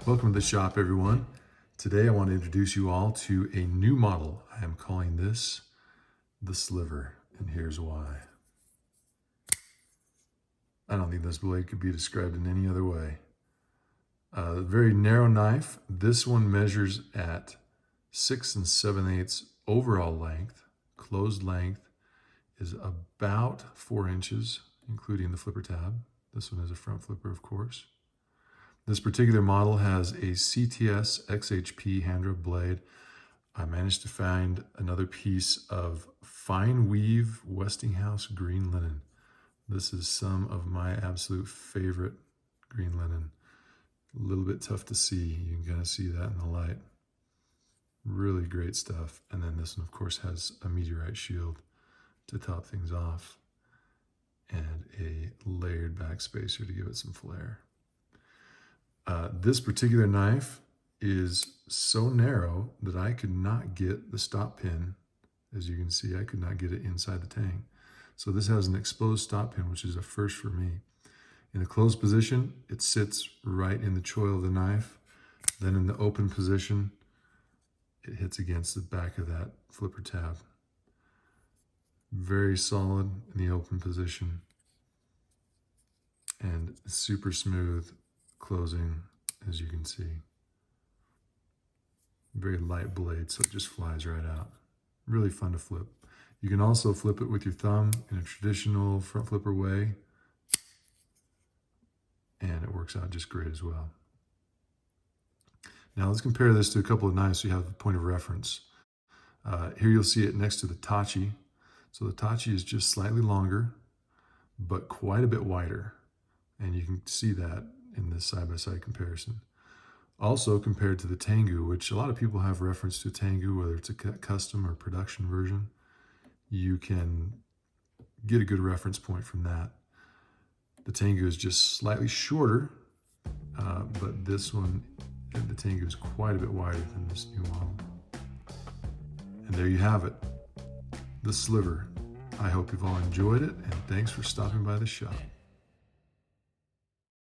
Welcome to the shop, everyone. Today I want to introduce you all to a new model. I am calling this the Sliver, and here's why. I don't think this blade could be described in any other way. A very narrow knife. This one measures at 6 7/8 overall length. Closed length is about 4 inches, including the flipper tab. This one is a front flipper, of course. This particular model has a CTS XHP hand rub blade. I managed to find another piece of fine weave Westinghouse green linen. This is some of my absolute favorite green linen. A little bit tough to see. You can kind of see that in the light. Really great stuff. And then this one, of course, has a meteorite shield to top things off and a layered back spacer to give it some flair. This particular knife is so narrow that I could not get the stop pin. As you can see, I could not get it inside the tang. So this has an exposed stop pin, which is a first for me. In a closed position, it sits right in the choil of the knife. Then in the open position, it hits against the back of that flipper tab. Very solid in the open position and super smooth closing, as you can see. Very light blade, so it just flies right out. Really fun to flip. You can also flip it with your thumb in a traditional front flipper way, and it works out just great as well. Now let's compare this to a couple of knives so you have a point of reference. Here you'll see it next to the Tachi. So the Tachi is just slightly longer, but quite a bit wider. And you can see that in this side-by-side comparison. Also compared to the Tengu, which a lot of people have reference to Tengu, whether it's a custom or production version, you can get a good reference point from that. The Tengu is just slightly shorter, but this one, the Tengu is quite a bit wider than this new model. And there you have it, the Sliver. I hope you've all enjoyed it, and thanks for stopping by the shop.